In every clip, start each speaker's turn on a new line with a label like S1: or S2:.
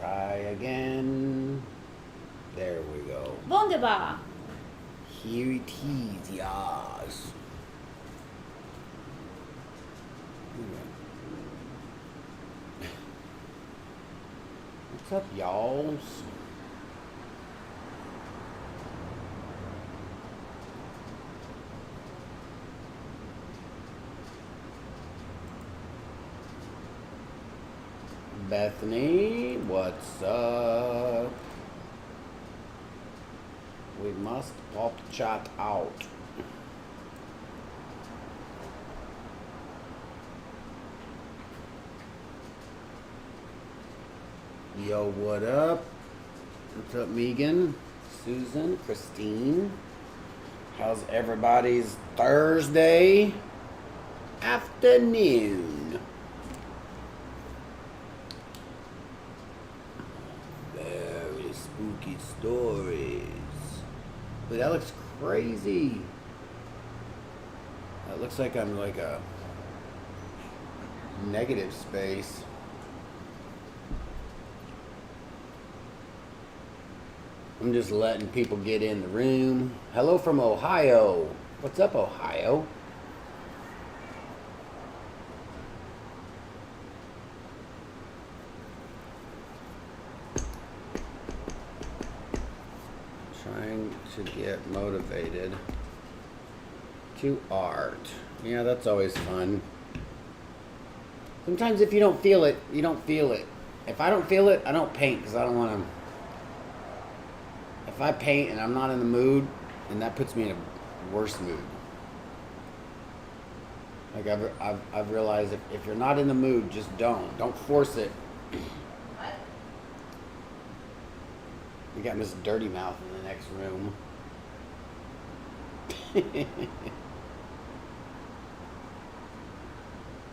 S1: Try again. There we go.
S2: Wunderbar.
S1: Here it is, yes. What's up, y'all? Bethany, what's up? We must pop chat out. Yo, what up? What's up, Megan, Susan, Christine? How's everybody's Thursday afternoon? Very spooky stories. But that looks crazy. That looks like I'm like a negative space. I'm just letting people get in the room. Hello from Ohio. What's up, Ohio? Trying to get motivated to art. Yeah, that's always fun. Sometimes if you don't feel it, you don't feel it. If I don't feel it, I don't paint because I don't want to. If I paint and I'm not in the mood, then that puts me in a worse mood. Like I've realized if you're not in the mood, just don't force it.
S2: What?
S1: We got Miss Dirty Mouth in the next room.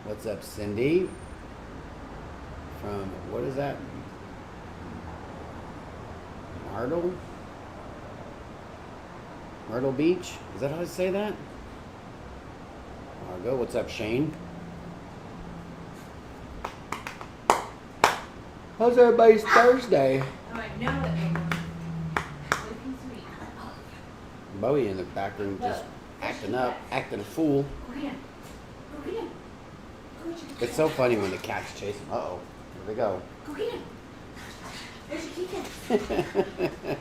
S1: What's up, Cindy? From what is that? Myrtle Beach? Is that how I say that? Margo, what's up, Shane? How's everybody's Thursday?
S2: Oh, I know that looking sweet.
S1: Bowie in the back room just acting up, acting a fool.
S2: Go get him.
S1: It's so funny when the cats chase him. Uh-oh, here they go.
S2: Go get him. Where's your kitty cat?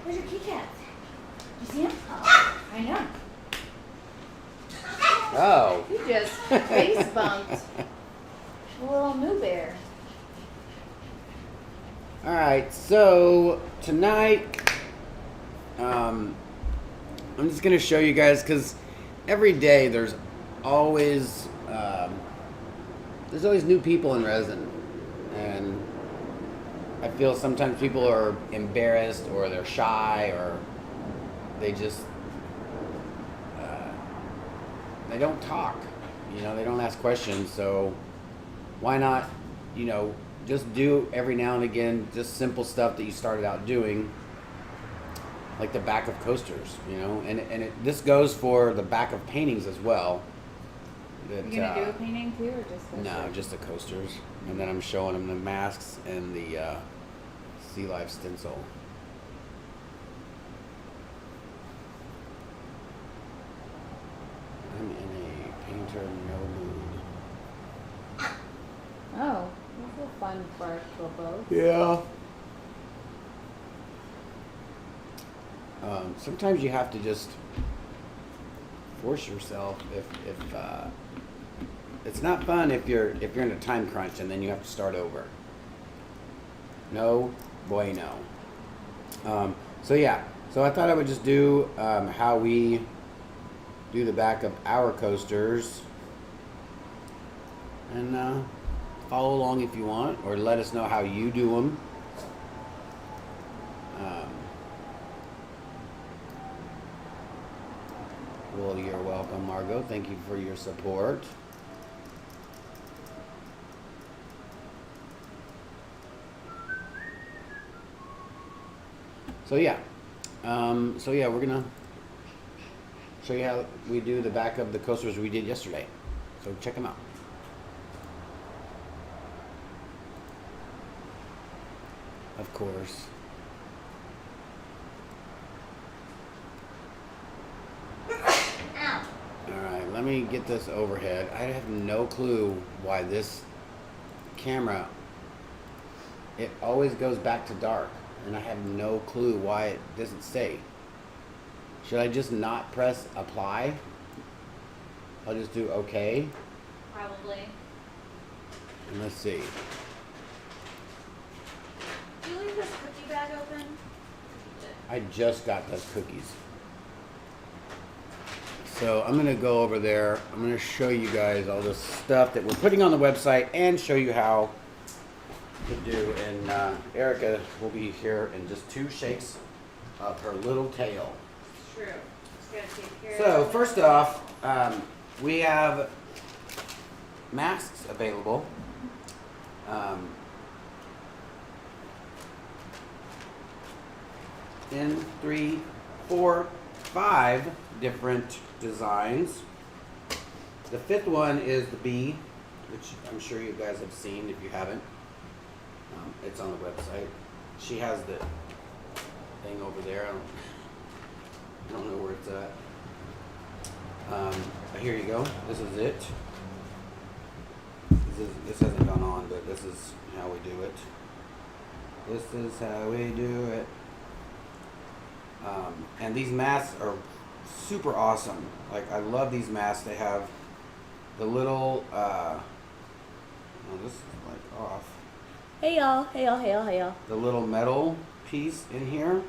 S2: Where's your kitty cat? You see him? I know.
S1: Oh.
S2: You just face bumped a little Moo Bear.
S1: All right, so tonight, I'm just gonna show you guys because every day there's always new people in resin, and I feel sometimes people are embarrassed or they're shy or they just they don't talk, they don't ask questions. So why not, just do every now and again just simple stuff that you started out doing, like the back of coasters, and this goes for the back of paintings as well. That,
S2: you gonna do a painting too, or just coasters?
S1: No, just the coasters, and then I'm showing them the masks and the Sea Life stencil. I'm in a painter no mood.
S2: Oh, that's a fun part for both.
S1: Yeah. Sometimes you have to just force yourself. If it's not fun if you're in a time crunch and then you have to start over. No bueno. So I thought I would just do how we do the back of our coasters, and follow along if you want, or let us know how you do them. Well, you're welcome, Margot. Thank you for your support. So yeah, we're gonna show you how we do the back of the coasters we did yesterday. So check them out. Of course.
S2: Ow.
S1: Alright, let me get this overhead. I have no clue why this camera, it always goes back to dark, and I have no clue why it doesn't stay. Should I just not press apply? I'll just do okay.
S2: Probably.
S1: And let's see.
S2: Did you leave this cookie bag open?
S1: I just got those cookies. So I'm gonna go over there. I'm gonna show you guys all this stuff that we're putting on the website and show you how to do. And Erica will be here in just 2 shakes of her little tail.
S2: True. Just gotta take care
S1: So
S2: of it.
S1: first off, we have masks available. In 3, 4, 5 different designs. The 5th one is the bee, which I'm sure you guys have seen if you haven't. It's on the website. She has the thing over there. I don't know where it's at. But here you go. This is it. This hasn't gone on, but this is how we do it. This is how we do it. And these masks are super awesome. Like, I love these masks. They have the little, oh, this is like off.
S2: Hey y'all, hey y'all, hey y'all, hey y'all.
S1: The little metal piece in here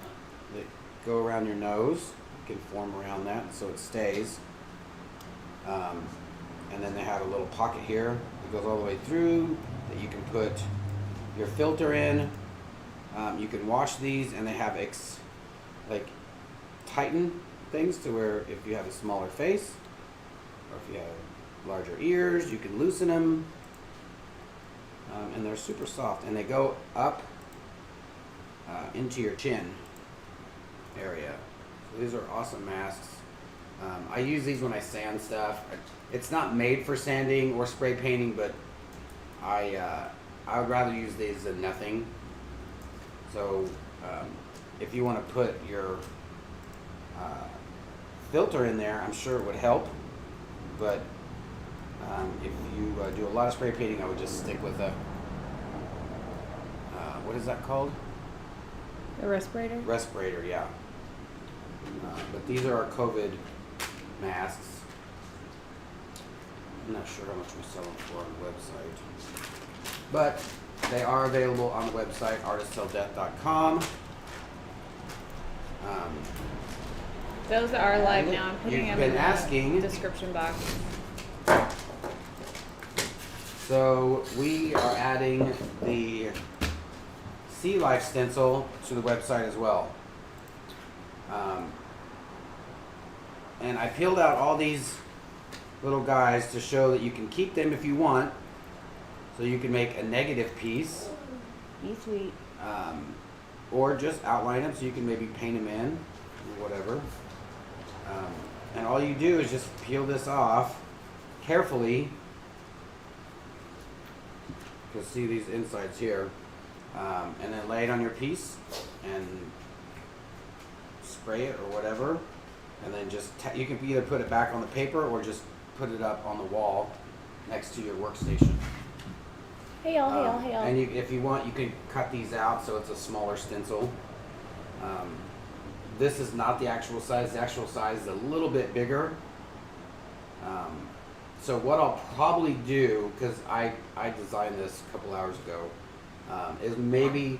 S1: that go around your nose. You can form around that so it stays. And then they have a little pocket here that goes all the way through that you can put your filter in. You can wash these, and they have like tighten things to where if you have a smaller face or if you have larger ears, you can loosen them. And they're super soft, and they go up into your chin area. So these are awesome masks. I use these when I sand stuff. It's not made for sanding or spray painting, but I would rather use these than nothing. So if you want to put your filter in there, I'm sure it would help. But if you do a lot of spray painting, I would just stick with a, what is that called?
S2: A respirator?
S1: Respirator, yeah. But these are our COVID masks. I'm not sure how much we sell them for on the website. But they are available on the website, artistselldeath.com.
S2: Those are live now. I'm putting
S1: You've
S2: them
S1: been
S2: in
S1: asking.
S2: the description box.
S1: So we are adding the Sea Life stencil to the website as well. And I peeled out all these little guys to show that you can keep them if you want. So you can make a negative piece.
S2: Be sweet.
S1: Or just outline them so you can maybe paint them in or whatever. And all you do is just peel this off carefully. You can see these insides here. And then lay it on your piece and spray it or whatever. And then just, you can either put it back on the paper or just put it up on the wall next to your workstation.
S2: Hey y'all, hey y'all, hey y'all.
S1: And if you want, you can cut these out so it's a smaller stencil. This is not the actual size. The actual size is a little bit bigger. So what I'll probably do, because I designed this a couple hours ago, is maybe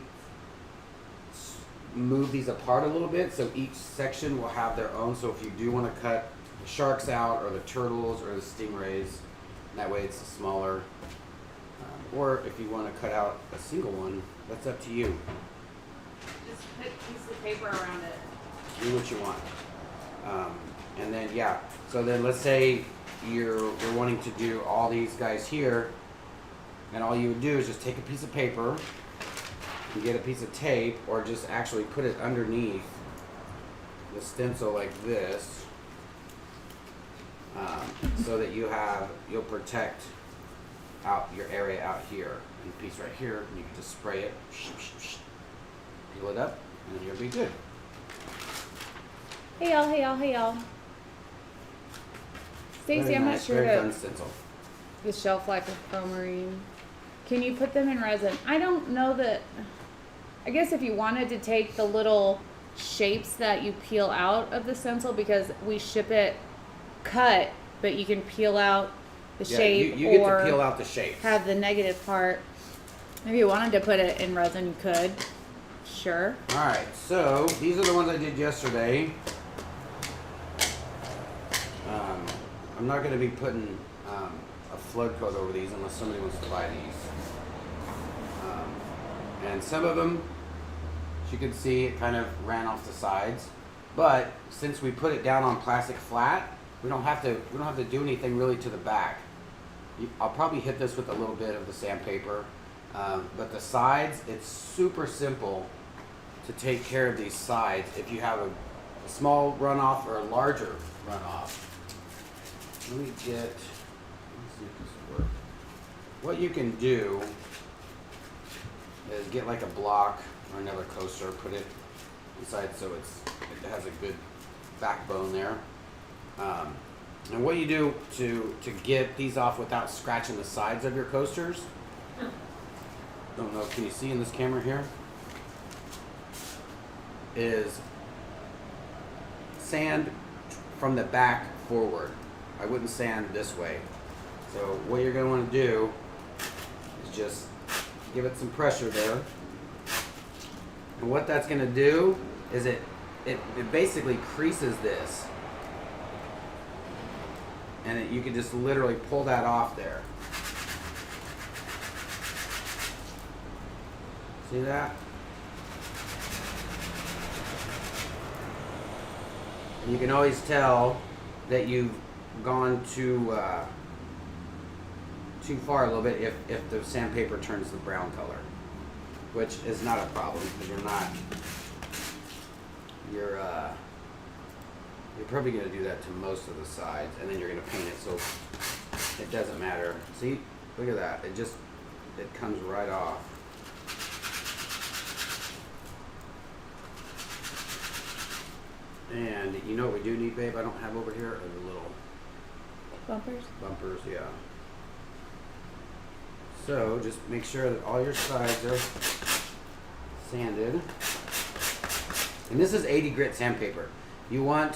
S1: move these apart a little bit so each section will have their own. So if you do want to cut the sharks out or the turtles or the stingrays, that way it's smaller. Or if you want to cut out a single one, that's up to you.
S2: Just put a piece of paper around it.
S1: Do what you want. And then, yeah, so then let's say you're wanting to do all these guys here, and all you would do is just take a piece of paper and get a piece of tape, or just actually put it underneath the stencil like this, so that you'll protect out your area out here, and a piece right here, and you can just spray it, peel it up, and you'll be good.
S3: Hey y'all, hey y'all, hey y'all. Stacey,
S1: Very
S3: I'm
S1: nice,
S3: not sure
S1: very
S3: to
S1: fun stencil.
S3: the shelf life of Promarine. Can you put them in resin? I don't know that. I guess if you wanted to take the little shapes that you peel out of the stencil, because we ship it cut, but you can peel out the shape
S1: you get
S3: or
S1: to peel out the shapes.
S3: have the negative part. If you wanted to put it in resin, you could. Sure.
S1: All right, so these are the ones I did yesterday. I'm not going to be putting a flood coat over these unless somebody wants to buy these. And some of them, as you can see, it kind of ran off the sides. But since we put it down on plastic flat, we don't have to do anything really to the back. I'll probably hit this with a little bit of the sandpaper, but the sides, it's super simple to take care of these sides if you have a small runoff or a larger runoff. Let me see if this works. What you can do is get like a block or another coaster, put it inside so it has a good backbone there. And what you do to get these off without scratching the sides of your coasters, don't know, can you see in this camera here? Is sand from the back forward. I wouldn't sand this way. So what you're going to want to do is just give it some pressure there. And what that's going to do is it basically creases this. And you can just literally pull that off there. See that? And you can always tell that you've gone too far a little bit if the sandpaper turns the brown color, which is not a problem because you're probably going to do that to most of the sides, and then you're going to paint it so it doesn't matter. See, look at that, it comes right off. And you know what we do need, babe? I don't have over here are the little
S3: Bumpers?
S1: bumpers, yeah. So just make sure that all your sides are sanded. And this is 80 grit sandpaper. You want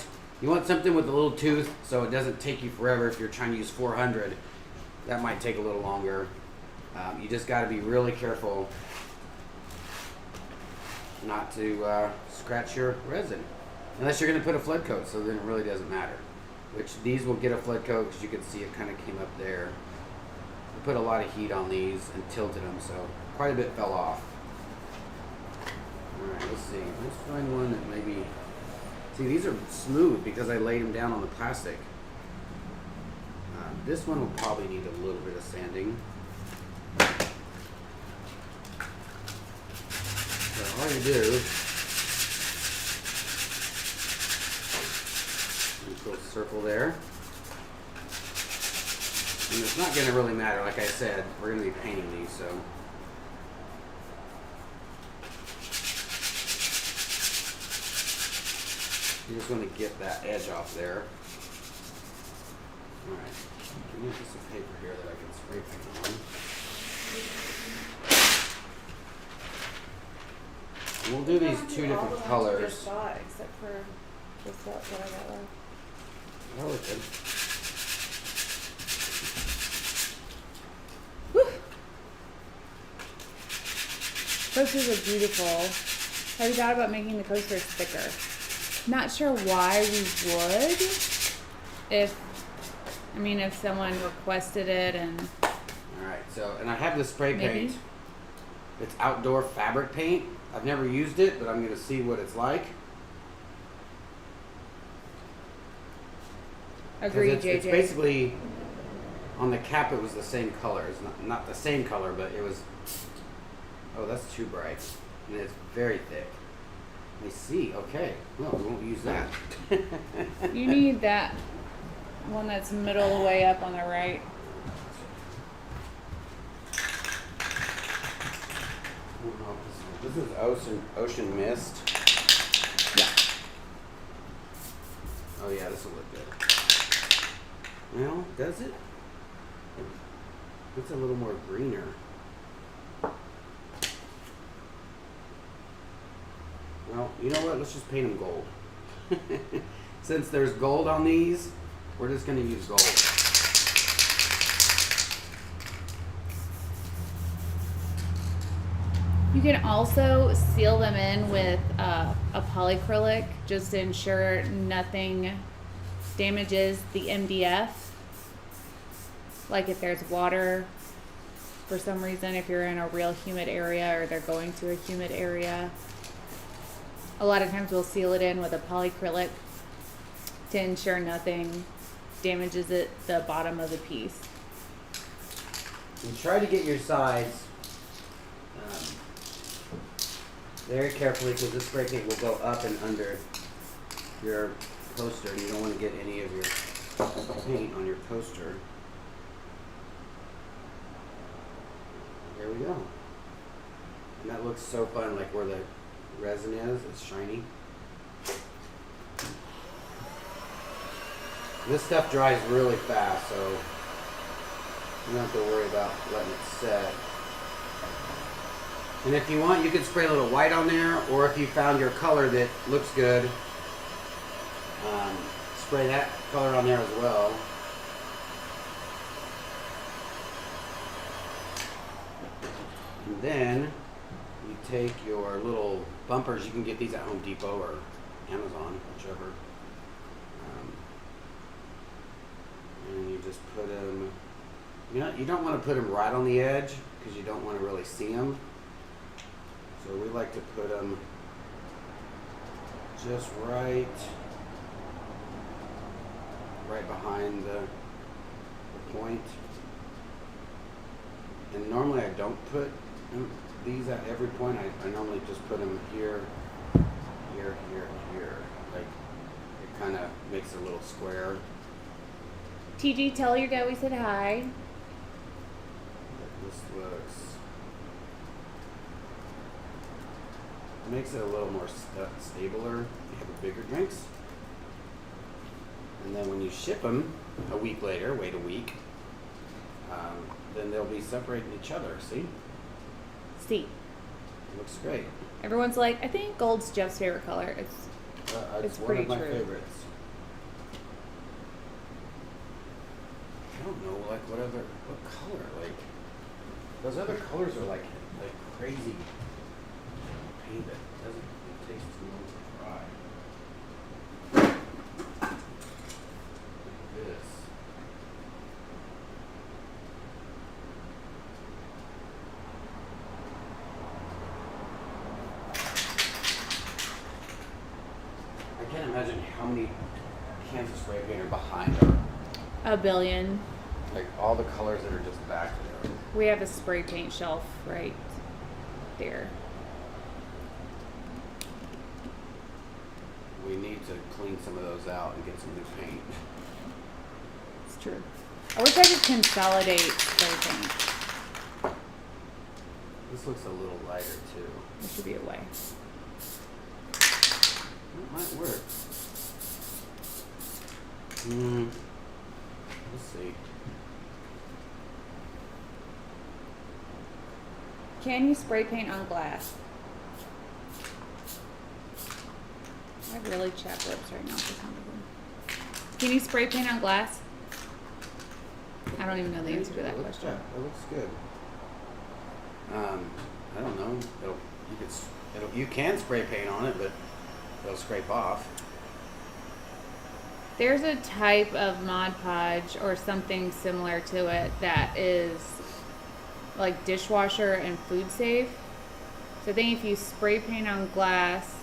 S1: something with a little tooth so it doesn't take you forever. If you're trying to use 400, that might take a little longer. You just got to be really careful not to scratch your resin. Unless you're going to put a flood coat, so then it really doesn't matter. Which these will get a flood coat because you can see it kind of came up there. I put a lot of heat on these and tilted them, so quite a bit fell off. Alright, let's see. Let's find one that maybe... See, these are smooth because I laid them down on the plastic. This one will probably need a little bit of sanding. So all you do... Little circle there. And it's not going to really matter, like I said, we're going to be painting these, so. You just want to get that edge off there. Alright, give me a piece of paper here that I can spray paint on. And we'll do these two different colors.
S3: Except for just what I got left.
S1: Oh, it's good.
S3: Whew. Coasters are beautiful. Have you thought about making the coasters thicker? Not sure why we would. If someone requested it and...
S1: Alright, so, and I have the spray
S3: Maybe.
S1: paint. It's outdoor fabric paint. I've never used it, but I'm going to see what it's like.
S3: Agreed, JJ.
S1: It's basically, on the cap it was the same color. It's not the same color, but it was, oh, that's too bright. And it's very thick. I see, okay. Well, we won't use that.
S3: You need that one that's middle of the way up on the right.
S1: don't know if this is ocean mist.
S3: Yeah.
S1: Oh yeah, this will look good. Well, does it? It's a little more greener. Well, you know what? Let's just paint them gold. Since there's gold on these, we're just going to use gold.
S3: You can also seal them in with a polyacrylic just to ensure nothing damages the MDF. Like if there's water for some reason, if you're in a real humid area or they're going to a humid area. A lot of times we'll seal it in with a polyacrylic to ensure nothing damages the bottom of the piece.
S1: And try to get your sides very carefully, because this spray paint will go up and under your poster, and you don't want to get any of your paint on your poster. There we go. And that looks so fun, like where the resin is, it's shiny. This stuff dries really fast, so you don't have to worry about letting it set. And if you want, you could spray a little white on there, or if you found your color that looks good, spray that color on there as well. And then you take your little bumpers. You can get these at Home Depot or Amazon, whichever. And you just put them, you don't want to put them right on the edge because you don't want to really see them. So we like to put them just right behind the point. And normally I don't put these at every point. I normally just put them here, here, here, here. Like it kind of makes a little square.
S3: TG, tell your dad we said hi.
S1: This looks. Makes it a little more stabler. You have bigger drinks. And then when you ship them a week later, wait a week, then they'll be separating each other. See?
S3: See.
S1: It looks great.
S3: Everyone's like, I think gold's Jeff's favorite color.
S1: It's one
S3: pretty
S1: of my
S3: true.
S1: favorites. I don't know, like what color? Like those other colors are like crazy paint that doesn't taste too long to dry. Like this. I can't imagine how many cans of spray paint are behind her.
S3: A billion.
S1: Like all the colors that are just back there.
S3: We have a spray paint shelf right there.
S1: We need to clean some of those out and get some new paint.
S3: It's true. I wish I could consolidate spray paint.
S1: This looks a little lighter too.
S3: There should be a way.
S1: It might work. Let's see.
S3: Can you spray paint on glass? I have really chapped lips right now for some reason. Can you spray paint on glass? I don't even know the answer to that question.
S1: It looks good. I don't know. You can spray paint on it, but it'll scrape off.
S3: There's a type of Mod Podge or something similar to it that is like dishwasher and food safe. So I think if you spray paint on glass,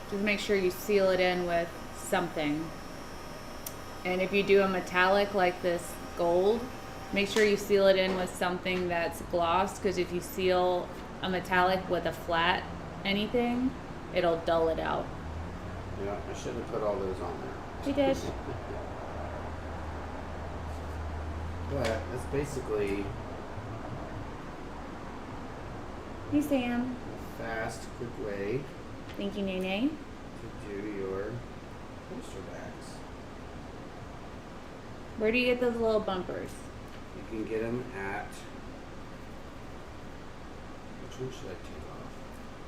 S3: just make sure you seal it in with something. And if you do a metallic like this gold, make sure you seal it in with something that's gloss, because if you seal a metallic with a flat anything, it'll dull it out.
S1: Yeah, I should have put all those on there.
S3: You did.
S1: But that's basically
S3: Hey Sam.
S1: fast, quick way
S3: Thank you, Nene.
S1: to do your poster backs.
S3: Where do you get those little bumpers?
S1: You can get them at. Which one should I take off?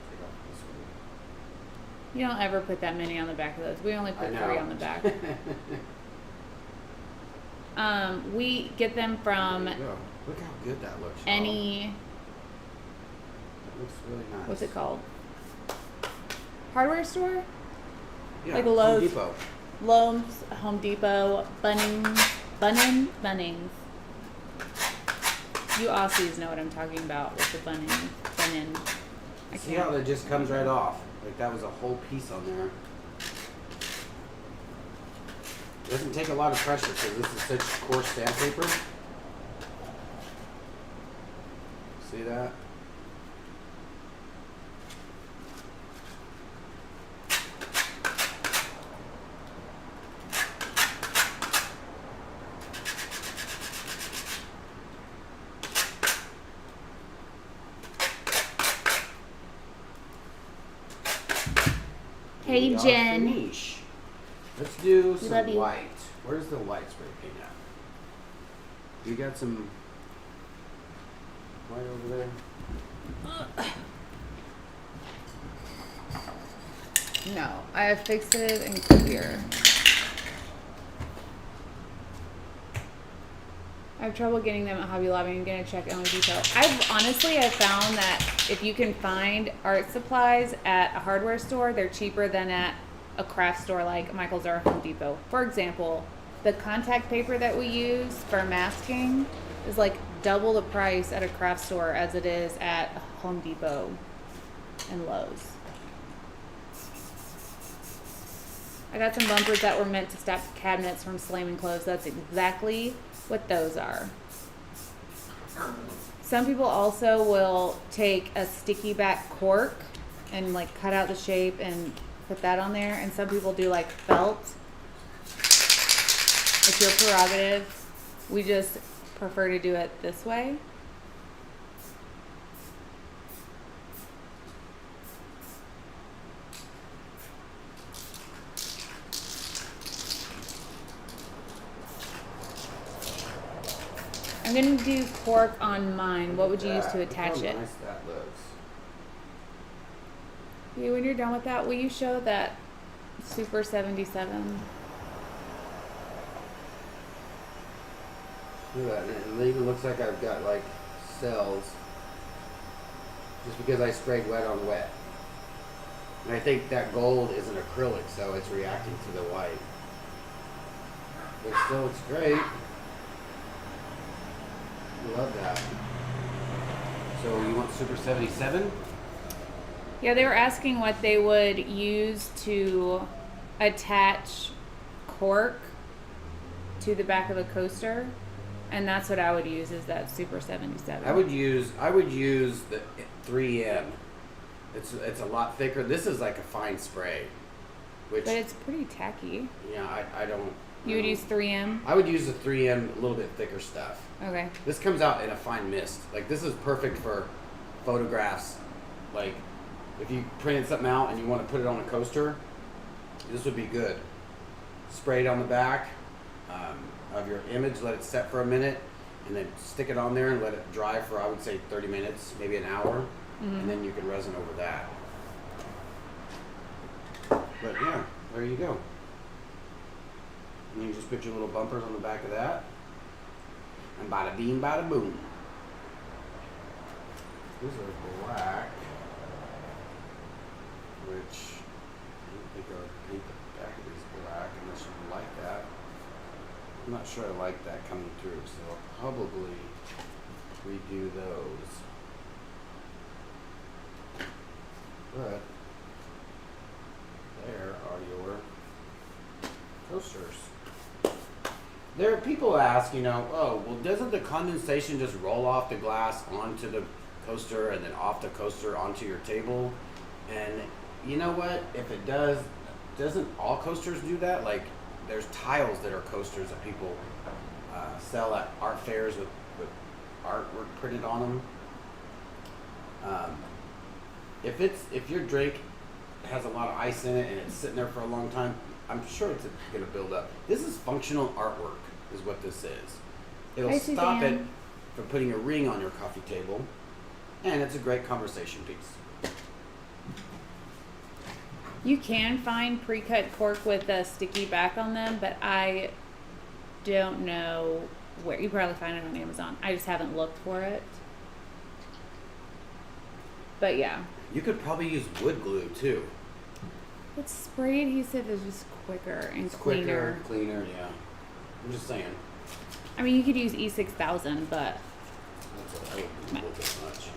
S1: Take off this one.
S3: You don't ever put that many on the back of those. We only put 3 on the back. We get them from
S1: There you go. Look how good that looks. Y'all.
S3: any,
S1: That looks really nice.
S3: what's it called? Hardware store?
S1: Yeah,
S3: like
S1: Home
S3: Lowe's.
S1: Depot.
S3: Lowe's, Home Depot, Bunnings. You Aussies know what I'm talking about with the bunnin. I
S1: See how
S3: can't.
S1: that just comes right off? Like that was a whole piece on there. It doesn't take a lot of pressure because this is such coarse sandpaper. See that?
S3: Hey,
S1: We are
S3: Jen.
S1: finished. Let's do
S3: We
S1: some
S3: love you.
S1: white. Where's the white spray paint at? You got some white over there?
S3: No, I have fixed it in clear. I have trouble getting them at Hobby Lobby. I'm gonna check Home Depot. I've found that if you can find art supplies at a hardware store, they're cheaper than at a craft store like Michael's or Home Depot. For example, the contact paper that we use for masking is like double the price at a craft store as it is at Home Depot and Lowe's. I got some bumpers that were meant to stop cabinets from slamming closed. That's exactly what those are. Some people also will take a sticky back cork and like cut out the shape and put that on there. And some people do like felt. It's your prerogative. We just prefer to do it this way. I'm gonna do cork on mine. What would you use to attach
S1: Look how
S3: it?
S1: nice that looks.
S3: Yeah, when you're done with that, will you show that Super 77?
S1: Look at that. And it even looks like I've got like cells. Just because I sprayed wet on wet. And I think that gold is an acrylic, so it's reacting to the white. But still, it's great. Love that. So you want Super 77?
S3: Yeah, they were asking what they would use to attach cork to the back of the coaster, and that's what I would use is that Super 77.
S1: I would use the 3M. It's a lot thicker. This is like a fine spray, which
S3: But it's pretty tacky.
S1: yeah, I don't.
S3: You would use 3M?
S1: I would use the 3M, a little bit thicker stuff.
S3: Okay.
S1: This comes out in a fine mist. Like this is perfect for photographs. Like if you printed something out and you want to put it on a coaster, this would be good. Spray it on the back of your image, let it set for a minute, and then stick it on there and let it dry for, I would say, 30 minutes, maybe an hour, and then you can resin over that. But yeah, there you go. And you just put your little bumpers on the back of that, and bada beam, bada boom. These are black, which I don't think I would paint the back of these black unless you like that. I'm not sure I like that coming through, so I'll probably redo those. But there are your coasters. There are people ask, oh, well, doesn't the condensation just roll off the glass onto the coaster and then off the coaster onto your table? And you know what? If it does, doesn't all coasters do that? Like, there's tiles that are coasters that people sell at art fairs with artwork printed on them. if your drink has a lot of ice in it and it's sitting there for a long time, I'm sure it's going to build up. This is functional artwork, is what this is. It'll
S3: Hi,
S1: stop it
S3: Suzanne.
S1: from putting a ring on your coffee table, and it's a great conversation piece.
S3: You can find pre-cut cork with a sticky back on them, but I don't know where. You probably find it on Amazon. I just haven't looked for it. But yeah.
S1: You could probably use wood glue too.
S3: But spray adhesive is just quicker and
S1: It's
S3: cleaner.
S1: quicker, cleaner, yeah. I'm just saying.
S3: I mean, you could use E6000, but
S1: That's what I would do a little bit much.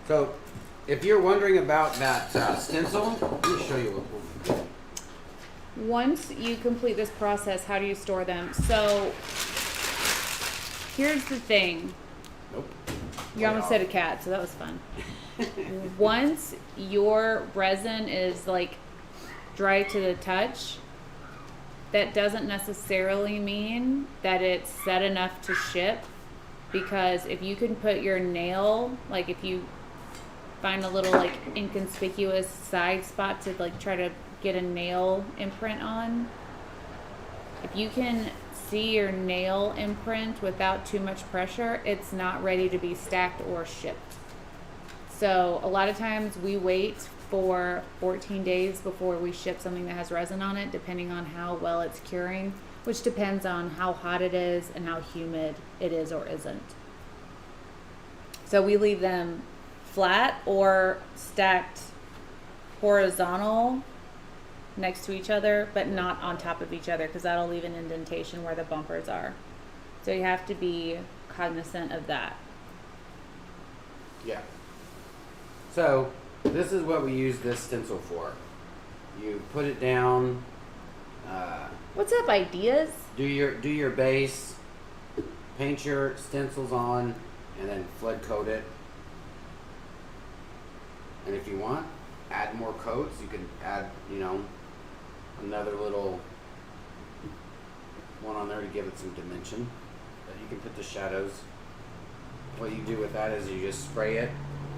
S1: So, if you're wondering about that stencil, let me show you what we'll do.
S3: once you complete this process, how do you store them? So here's the thing.
S1: Nope.
S3: You almost said a cat, so that was fun. Once your resin is like dry to the touch, that doesn't necessarily mean that it's set enough to ship, because if you can put your nail, like if you find a little like inconspicuous side spot to like try to get a nail imprint on, if you can see your nail imprint without too much pressure, it's not ready to be stacked or shipped. So a lot of times we wait for 14 days before we ship something that has resin on it, depending on how well it's curing, which depends on how hot it is and how humid it is or isn't. So we leave them flat or stacked horizontal next to each other, but not on top of each other, because that'll leave an indentation where the bumpers are. So you have to be cognizant of that.
S1: Yeah. So this is what we use this stencil for. You put it down.
S3: What's up, ideas?
S1: Do your base, paint your stencils on, and then flood coat it. And if you want, add more coats. You can add, another little one on there to give it some dimension. But you can put the shadows. What you do with that is you just spray it,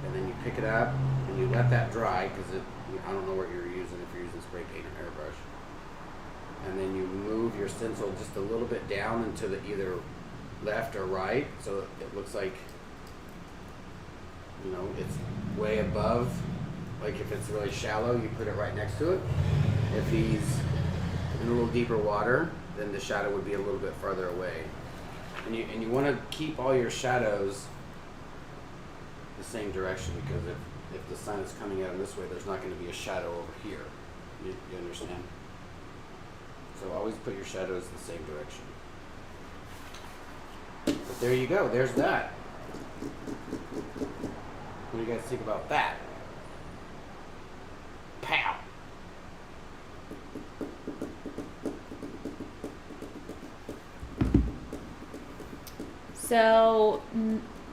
S1: and then you pick it up and you let that dry, because I don't know what you're using, if you're using spray paint or airbrush. And then you move your stencil just a little bit down into the either left or right, so it looks like it's way above. Like if it's really shallow, you put it right next to it. If he's in a little deeper water, then the shadow would be a little bit farther away. And you want to keep all your shadows the same direction, because if the sun is coming at him this way, there's not going to be a shadow over here. You understand? So always put your shadows the same direction. But there you go. There's that. What do you guys think about that? Pow!
S3: So,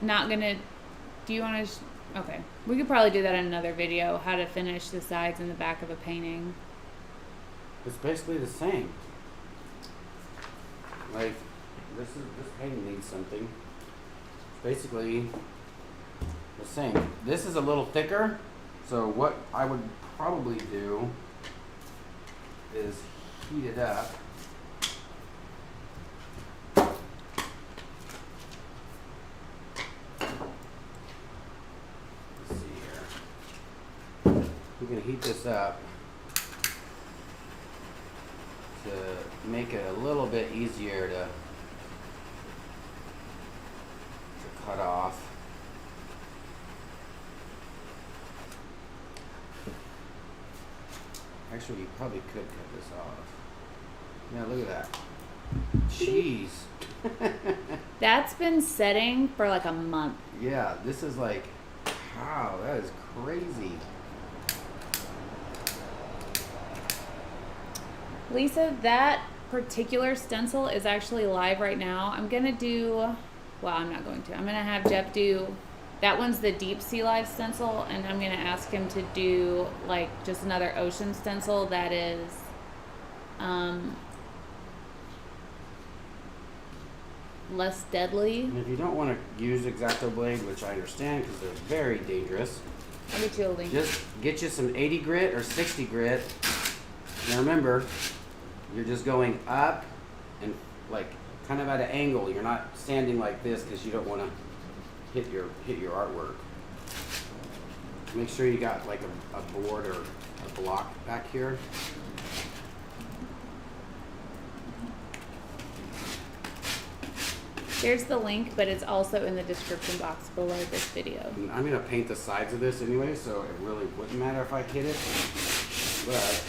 S3: not gonna, do you want to, okay. We could probably do that in another video, how to finish the sides and the back of a painting.
S1: It's basically the same. Like, this painting needs something. It's basically the same. This is a little thicker, so what I would probably do is heat it up. Let's see here. We're going to heat this up to make it a little bit easier to cut off. Actually, you probably could cut this off. Yeah, look at that. Jeez.
S3: That's been setting for like a month.
S1: Yeah, this is like, wow, that is crazy.
S3: Lisa, that particular stencil is actually live right now. I'm gonna do, well, I'm not going to. I'm gonna have Jeff do, that one's the deep sea live stencil, and I'm gonna ask him to do like just another ocean stencil that is less deadly.
S1: And if you don't want to use X-Acto blade, which I understand because they're very dangerous,
S3: I'll get you a link.
S1: Just get you some 80 grit or 60 grit. Now remember, you're just going up and like kind of at an angle. You're not standing like this because you don't want to hit your artwork. Make sure you got like a board or a block back here.
S3: There's the link, but it's also in the description box below this video.
S1: And I'm gonna paint the sides of this anyway, so it really wouldn't matter if I hit it. But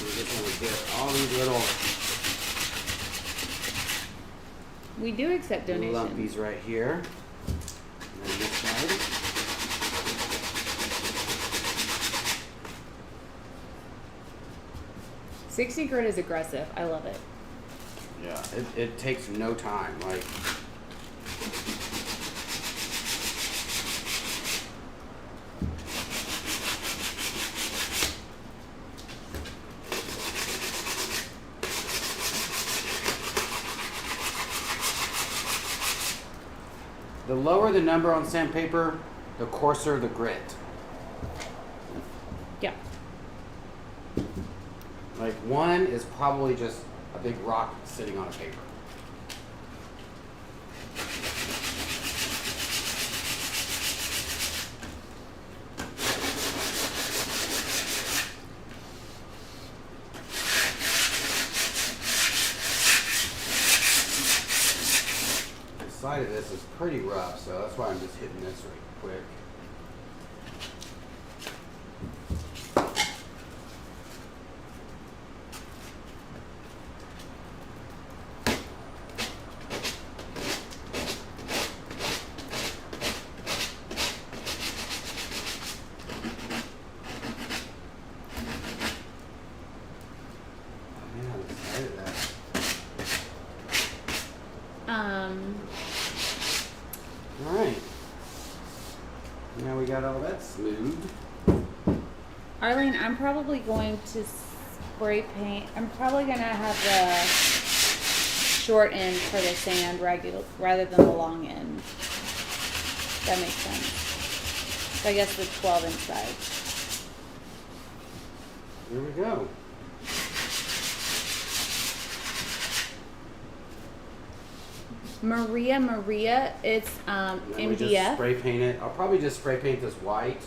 S1: we just want to get all these little
S3: We do accept donations.
S1: lumpies right here. And then this side.
S3: 60 grit is aggressive. I love it.
S1: Yeah, it takes no time. Like, the lower the number on sandpaper, the coarser the grit.
S3: Yeah.
S1: Like 1 is probably just a big rock sitting on a paper. The side of this is pretty rough, so that's why I'm just hitting this right quick. Alright. Now we got all that smoothed.
S3: Arlene, I'm probably going to spray paint. I'm probably going to have the short end for the sand rather than the long end. That makes sense. So I guess the 12-inch side.
S1: Here we go.
S3: Maria, it's
S1: And then we just
S3: MDF.
S1: spray paint it. I'll probably just spray paint this white.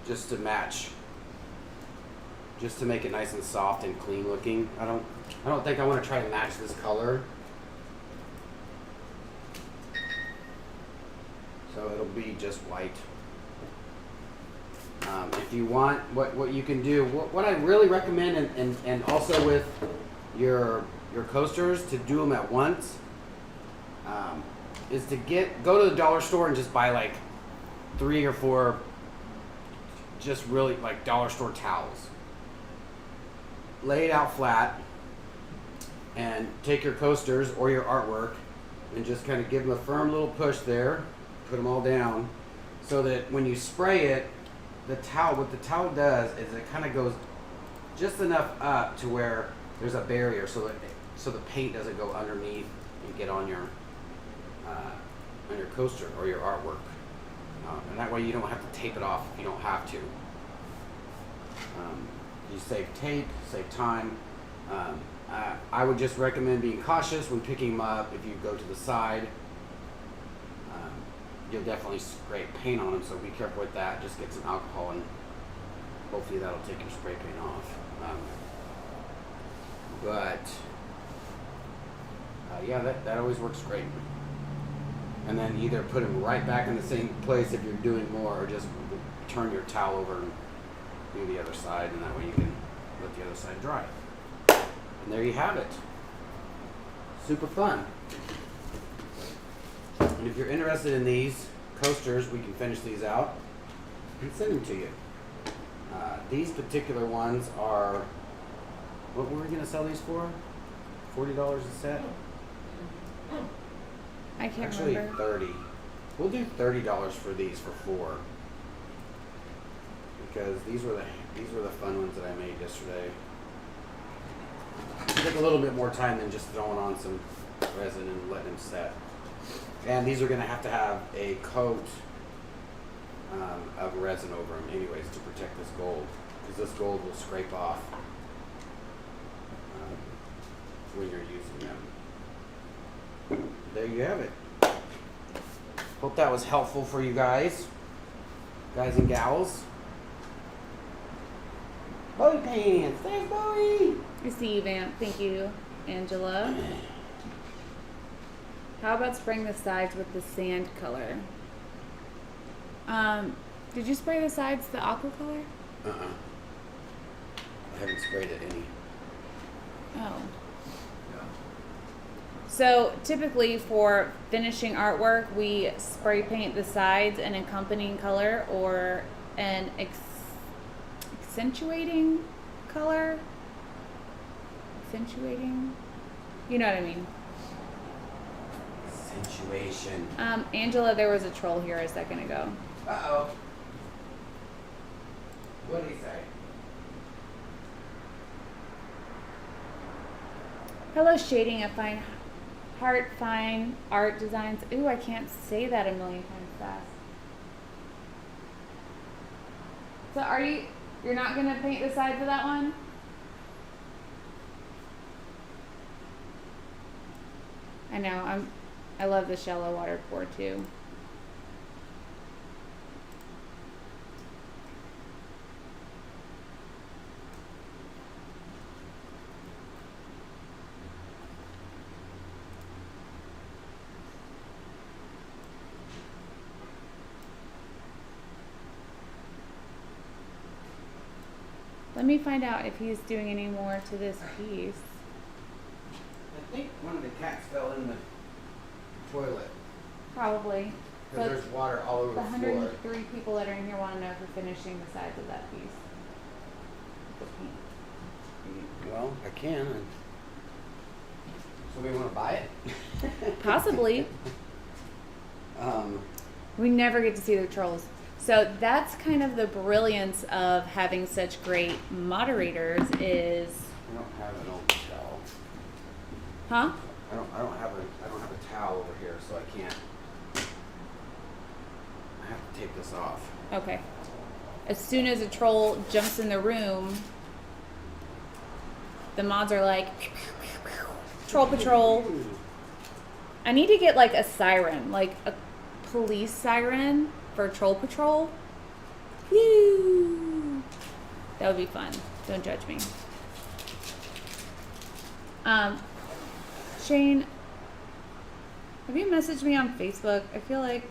S1: Just to match. Just to make it nice and soft and clean looking. I don't think I want to try to match this color. So it'll be just white. If you want, what you can do, what I really recommend, and also with your coasters, to do them at once, is to go to the dollar store and just buy like 3 or 4 just really like dollar store towels. Lay it out flat and take your coasters or your artwork and just kind of give them a firm little push there, put them all down, so that when you spray it, what the towel does is it kind of goes just enough up to where there's a barrier, so the paint doesn't go underneath and get on your coaster or your artwork, and that way you don't have to tape it off if you don't have to. You save tape, save time. I would just recommend being cautious when picking them up. If you go to the side, you'll definitely scrape paint on them, so be careful with that. Just get some alcohol and hopefully that'll take your spray paint off. Yeah, that always works great. And then either put them right back in the same place if you're doing more, or just turn your towel over and do the other side, and that way you can let the other side dry. And there you have it. Super fun. And if you're interested in these coasters, we can finish these out and send them to you. These particular ones are, what were we going to sell these for? $40 a set?
S3: I can't
S1: Actually,
S3: remember.
S1: 30. We'll do $30 for these for 4. Because these were the fun ones that I made yesterday. It took a little bit more time than just throwing on some resin and letting them set. And these are going to have a coat of resin over them anyways to protect this gold. Because this gold will scrape off when you're using them. There you have it. Hope that was helpful for you guys and gals. Bowie pants. Thanks, Bowie.
S3: I see you, Vamp. Thank you, Angela. How about spraying the sides with the sand color? Did you spray the sides the aqua color?
S1: I haven't sprayed it any.
S3: Oh. So typically for finishing artwork, we spray paint the sides an accompanying color or an accentuating color. Accentuating? You know what I mean.
S1: Accentuation.
S3: Angela, there was a troll here a second ago.
S1: Uh-oh. What did he say?
S3: Hello, shading a fine heart, fine art designs. Ooh, I can't say that a million times fast. So you're not gonna paint the sides of that one? I know, I love the shallow water pour too. Let me find out if he's doing any more to this piece.
S1: I think one of the cats fell in the toilet.
S3: Probably.
S1: Because there's water all over
S3: The
S1: the floor.
S3: 103 people that are in here want to know if we're finishing the sides of that piece. The paint.
S1: Well, I can. So we want to buy it?
S3: Possibly. We never get to see the trolls. So that's kind of the brilliance of having such great moderators is.
S1: I don't have an old towel.
S3: Huh?
S1: I don't have a towel over here, so I can't. I have to take this off.
S3: Okay. As soon as a troll jumps in the room, the mods are like, troll patrol. I need to get like a siren, like a police siren for troll patrol. Woo! That would be fun. Don't judge me. Shane, have you messaged me on Facebook? I feel like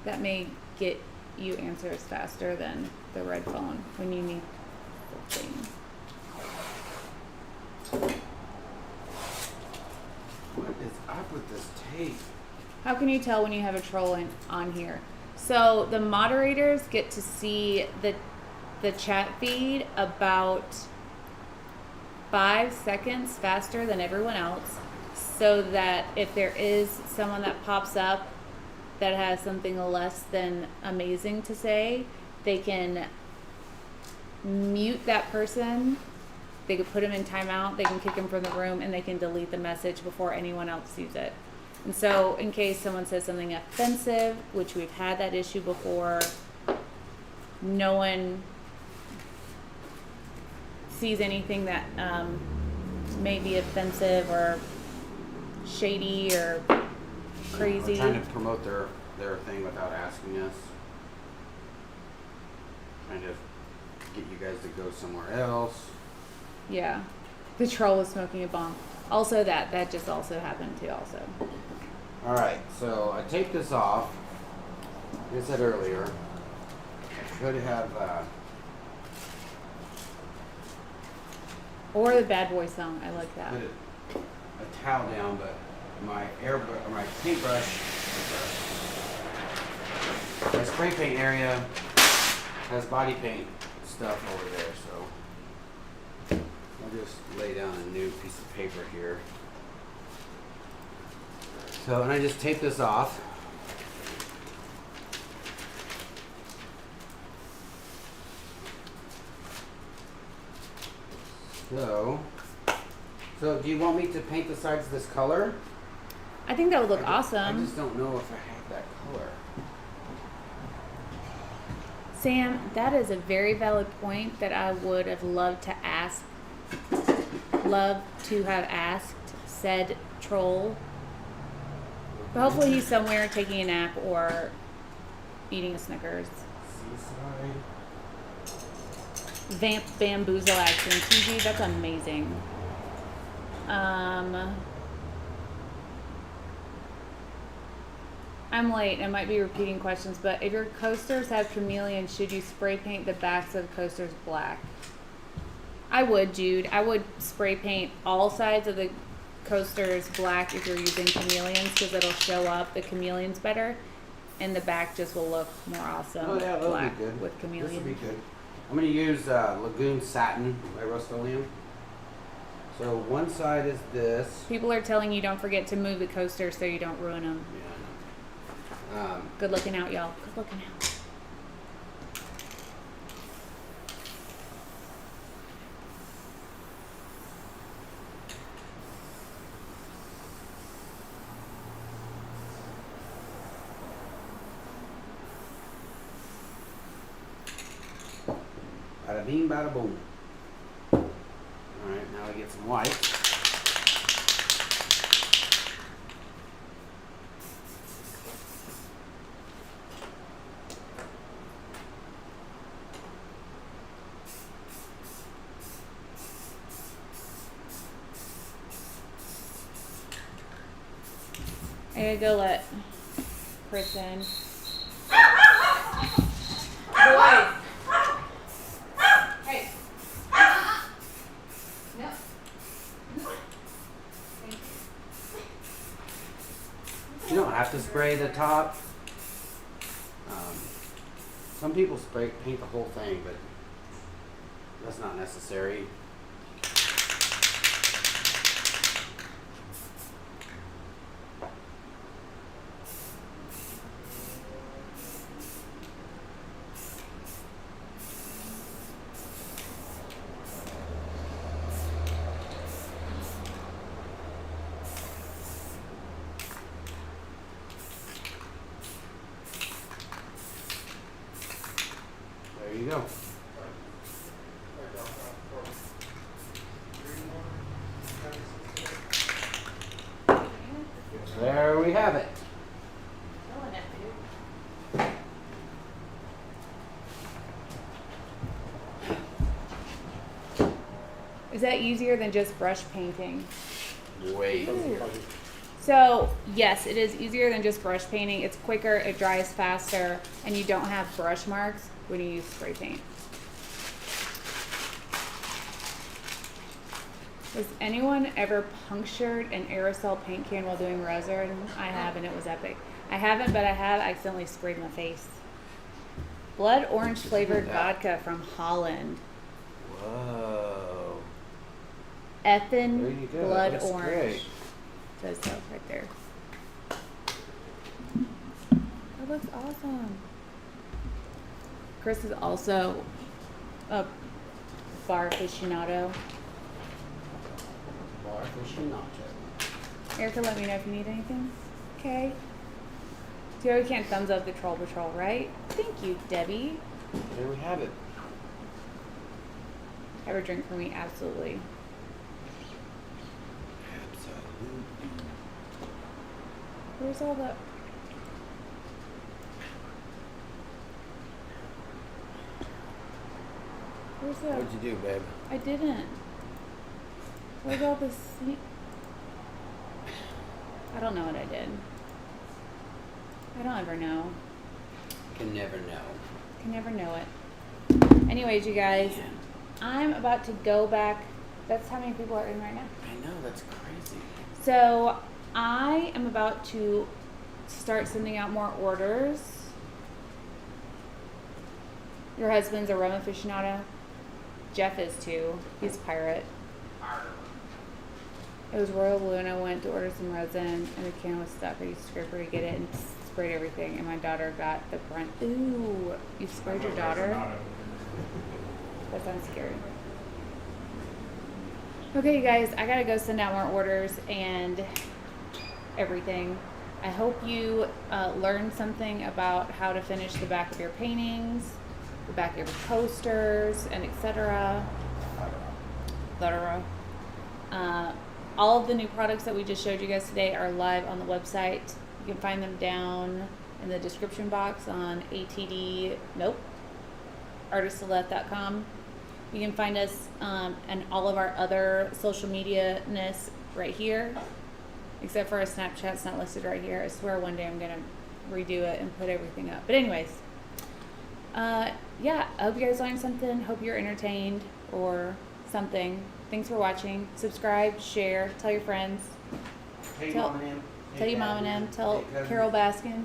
S3: that may get you answers faster than the red phone when you need something.
S1: What is up with this tape?
S3: How can you tell when you have a troll on here? So the moderators get to see the chat feed about 5 seconds faster than everyone else, so that if there is someone that pops up that has something less than amazing to say, they can mute that person. They could put him in timeout, they can kick him from the room, and they can delete the message before anyone else sees it. And so in case someone says something offensive, which we've had that issue before, no one sees anything that may be offensive or shady or crazy.
S1: Trying to promote their thing without asking us. Trying to get you guys to go somewhere else.
S3: Yeah. The troll was smoking a bomb. Also that just also happened too also.
S1: Alright, so I taped this off. Like I said earlier, I could have
S3: Or the bad boy song. I like that.
S1: put a towel down, but my paintbrush, my spray paint area has body paint stuff over there, so I'll just lay down a new piece of paper here. So, and I just tape this off. So do you want me to paint the sides this color?
S3: I think that would look
S1: I
S3: awesome.
S1: just don't know if I have that color.
S3: Sam, that is a very valid point that I would have loved to have asked said troll. But hopefully he's somewhere taking a nap or eating a Snickers.
S1: Seaside.
S3: Bamboozle action. TG, that's amazing. I'm late. I might be repeating questions, but if your coasters have chameleons, should you spray paint the backs of the coasters black? I would, Jude. I would spray paint all sides of the coasters black if you're using chameleons, because it'll show up the chameleons better, and the back just will look more awesome.
S1: Oh yeah, that'll
S3: black
S1: be good.
S3: with chameleons.
S1: This will be good. I'm going to use Lagoon Satin by Rust-Oleum. So one side is this.
S3: People are telling you don't forget to move the coasters so you don't ruin them.
S1: Yeah, I know.
S3: Good looking out, y'all. Good looking out.
S1: Bada bing, bada boom. Alright, now I get some white.
S3: I gotta go let Chris in. Boys! Hey! No.
S1: You don't have to spray the top. Some people paint the whole thing, but that's not necessary. There you go. There we have it.
S3: Is that easier than just brush painting?
S1: Wait.
S3: So, yes, it is easier than just brush painting. It's quicker, it dries faster, and you don't have brush marks when you use spray paint. Has anyone ever punctured an aerosol paint can while doing resin? I have, and it was epic. I haven't, but I have accidentally sprayed my face. Blood orange flavored vodka from Holland.
S1: Whoa.
S3: Effin'
S1: There you go.
S3: blood
S1: That's
S3: orange.
S1: great.
S3: Says so right there. That looks awesome. Chris is also a bar aficionado.
S1: Bar aficionado.
S3: Erica, let me know if you need anything. Okay. So we can't thumbs up the Troll Patrol, right? Thank you, Debbie.
S1: There we have it.
S3: Have a drink for me, absolutely. Where's all the... Where's the...
S1: What'd you do, babe?
S3: I didn't. Where's all the I don't know what I did. I don't ever know.
S1: Can never know.
S3: Can never know it. Anyways, you guys, I'm about to go back. That's how many people are in right now.
S1: I know, that's crazy.
S3: So I am about to start sending out more orders. Your husband's a rum aficionado. Jeff is too. He's a pirate. It was Royal Blue and I went to order some resin and the can was stuck. I used scraper to get it and sprayed everything and my daughter got the brunt. Ooh, you sprayed your daughter? That sounds scary. Okay, you guys, I gotta go send out more orders and everything. I hope you learned something about how to finish the back of your paintings, the back of your posters, and etc. All of the new products that we just showed you guys today are live on the website. You can find them down in the description box on artistoleth.com. You can find us and all of our other social media-ness right here, except for our Snapchat. It's not listed right here. I swear one day I'm going to redo it and put everything up. But anyways, yeah, I hope you guys learned something. Hope you're entertained or something. Thanks for watching. Subscribe, share, tell your friends.
S1: Tell your mom and them.
S3: Tell your mom and them. Tell Carol Baskin.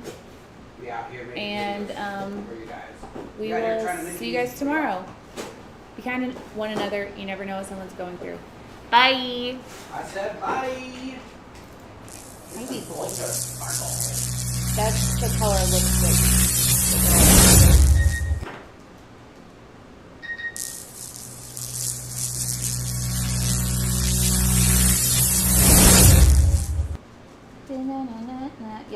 S1: We out here making
S3: And
S1: videos for you guys.
S3: we
S1: Yeah, you're trying to
S3: will
S1: make
S3: see you
S1: it
S3: guys
S1: easy.
S3: tomorrow. Be kind to one another. You never know what someone's going through. Bye.
S1: I said bye.
S3: Maybe boy.
S1: Sparkle.
S3: That's the color lipstick.